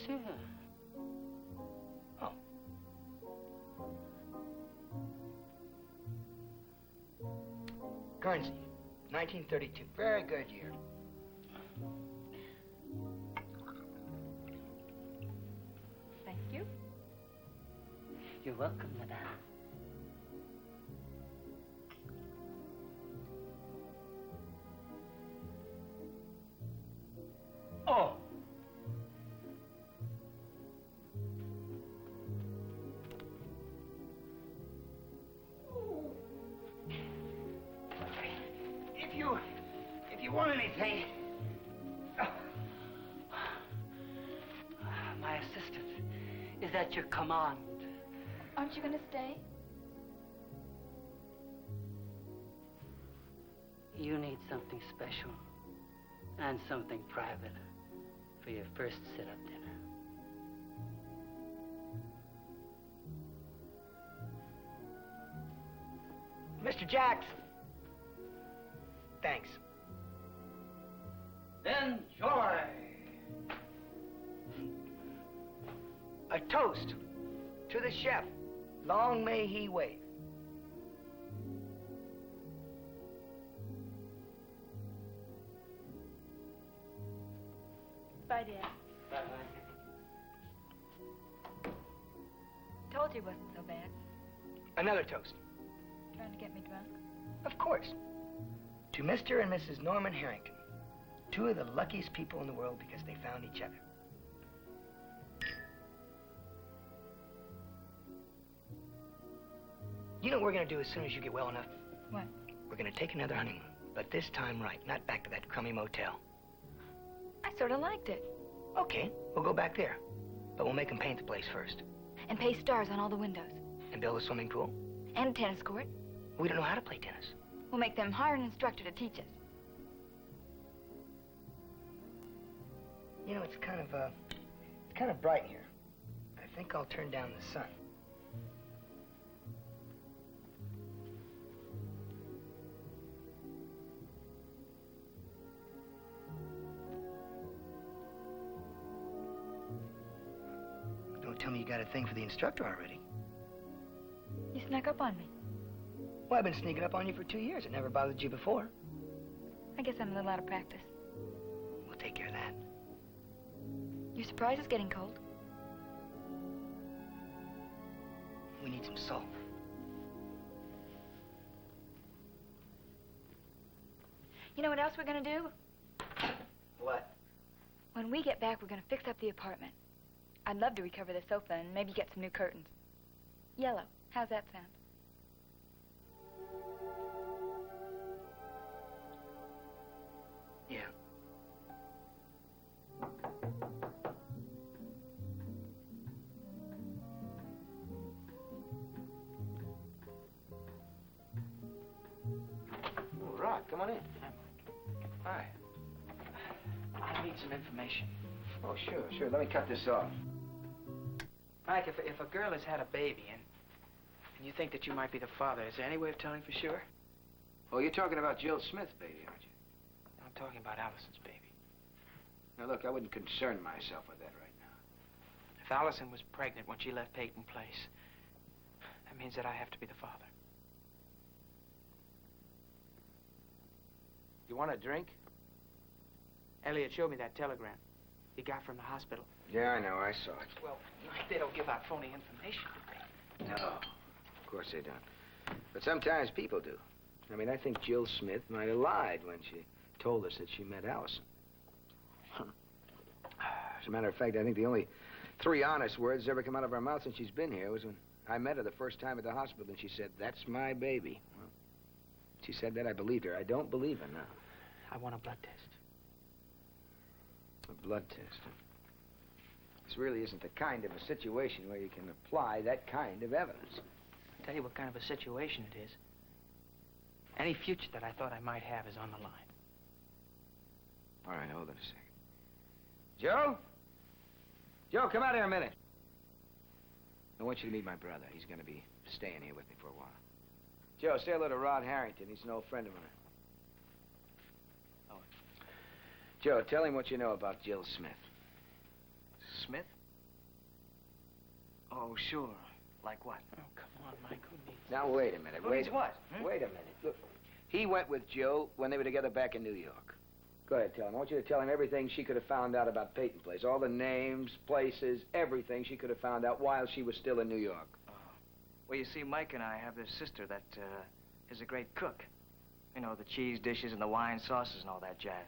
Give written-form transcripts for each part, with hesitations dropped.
you? Oh. Guernsey, 1932. Very good year. Thank you. You're welcome, madame. Oh! If you want anything... Oh. My assistant is at your command. Aren't you going to stay? You need something special and something private for your first sit-up dinner. Mr. Jacks. Thanks. Enjoy! A toast to the chef. Long may he wave. Bye, Dad. Bye-bye. Told you it wasn't so bad. Another toast. Trying to get me drunk? Of course. To Mr. and Mrs. Norman Harrington. Two of the luckiest people in the world because they found each other. You know what we're going to do as soon as you get well enough? What? We're going to take another honeymoon. But this time right, not back to that crummy motel. I sort of liked it. Okay, we'll go back there. But we'll make them paint the place first. And paste stars on all the windows. And build a swimming pool. And a tennis court. We don't know how to play tennis. We'll make them hire an instructor to teach us. You know, it's kind of bright in here. I think I'll turn down the sun. Don't tell me you got a thing for the instructor already. You snuck up on me. Well, I've been sneaking up on you for 2 years. It never bothered you before. I guess I'm a little out of practice. We'll take care of that. Your surprise is getting cold. We need some salt. You know what else we're going to do? What? When we get back, we're going to fix up the apartment. I'd love to recover the sofa and maybe get some new curtains. Yellow. How's that sound? Yeah. Oh, Rod, come on in. Hi. I need some information. Oh, sure. Let me cut this off. Mike, if a girl has had a baby and you think that you might be the father, is there any way of telling for sure? Oh, you're talking about Jill Smith's baby, aren't you? No, I'm talking about Allison's baby. Now, look, I wouldn't concern myself with that right now. If Allison was pregnant when she left Peyton Place, that means that I have to be the father. You want a drink? Elliot showed me that telegram he got from the hospital. Yeah, I know. I saw it. Well, they don't give out phony information, do they? No. Of course they don't. But sometimes people do. I mean, I think Jill Smith might have lied when she told us that she met Allison. As a matter of fact, I think the only 3 honest words ever come out of her mouth since she's been here was when I met her the first time at the hospital, and she said, "That's my baby." Well, she said that, I believed her. I don't believe her now. I want a blood test. A blood test? This really isn't the kind of a situation where you can apply that kind of evidence. I'll tell you what kind of a situation it is. Any future that I thought I might have is on the line. All right, hold on a second. Joe? Joe, come out here a minute. I want you to meet my brother. He's going to be staying here with me for a while. Joe, say hello to Rod Harrington. He's an old friend of mine. Oh. Joe, tell him what you know about Jill Smith. Smith? Oh, sure. Like what? Oh, come on, Mike. Who needs Now, wait a minute. Who needs what? Wait a minute. Look, he went with Jill when they were together back in New York. Go ahead, tell him. I want you to tell him everything she could have found out about Peyton Place. All the names, places, everything she could have found out while she was still in New York. Oh. Well, you see, Mike and I have this sister that is a great cook. You know, the cheese dishes and the wine sauces and all that jazz.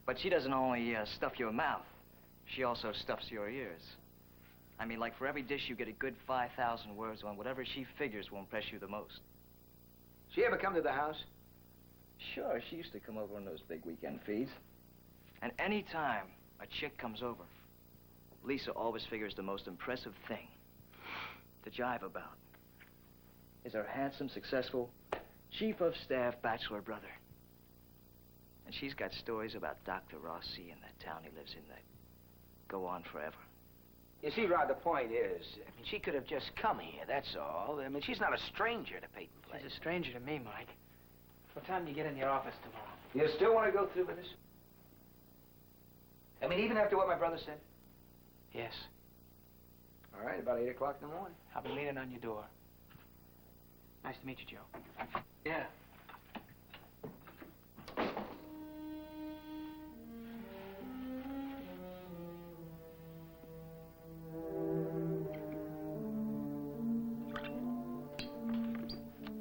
But she doesn't only stuff your mouth. She also stuffs your ears. I mean, like, for every dish, you get a good 5,000 words on whatever she figures will impress you the most. She ever come to the house? Sure, she used to come over on those big weekend feeds. And any time a chick comes over, Lisa always figures the most impressive thing to jive about is her handsome, successful, chief of staff bachelor brother. And she's got stories about Dr. Rossi and that town he lives in that go on forever. You see, Rod, the point is, I mean, she could have just come here, that's all. I mean, she's not a stranger to Peyton Place. She's a stranger to me, Mike. What time do you get in your office tomorrow? You still want to go through with this? I mean, even after what my brother said? Yes. All right, about 8 o'clock in the morning. I'll be leaning on your door. Nice to meet you, Joe. Yeah.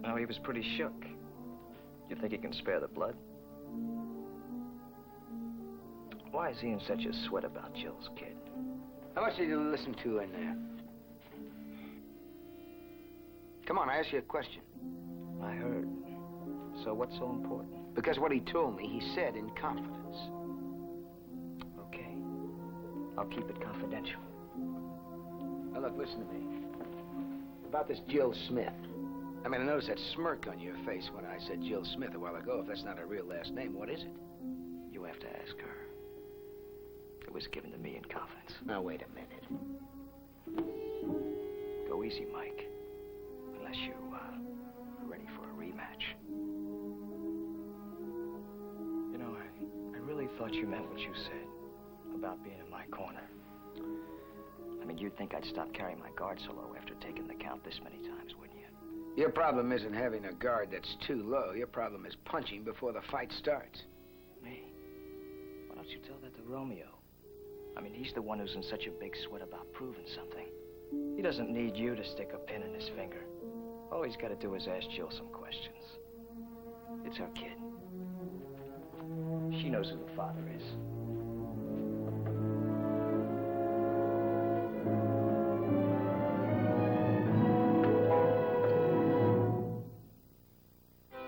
No, he was pretty shook. You think he can spare the blood? Why is he in such a sweat about Jill's kid? How much did you listen to in there? Come on, I asked you a question. I heard. So what's so important? Because what he told me, he said in confidence. Okay. I'll keep it confidential. Now, look, listen to me. About this Jill Smith. I mean, I noticed that smirk on your face when I said Jill Smith a while ago. If that's not her real last name, what is it? You have to ask her. It was given to me in confidence. Now, wait a minute. Go easy, Mike. Unless you, are ready for a rematch. You know, I really thought you meant what you said about being in my corner. I mean, you'd think I'd stop carrying my guard so low after taking the count this many times, wouldn't you? Your problem isn't having a guard that's too low. Your problem is punching before the fight starts. Me? Why don't you tell that to Romeo? I mean, he's the one who's in such a big sweat about proving something. He doesn't need you to stick a pin in his finger. All he's got to do is ask Jill some questions. It's her kid. She knows who the father is.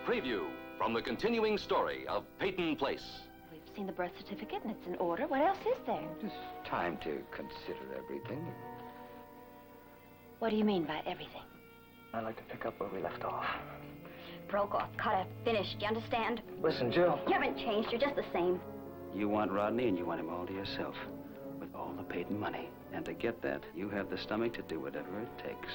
Preview from the continuing story of Peyton Place. We've seen the birth certificate and it's in order. What else is there? Just time to consider everything. What do you mean by everything? I'd like to pick up where we left off. Broke off, cut off, finished. You understand? Listen, Jill. You haven't changed. You're just the same. You want Rodney, and you want him all to yourself, with all the Peyton money. And to get that, you have the stomach to do whatever it takes.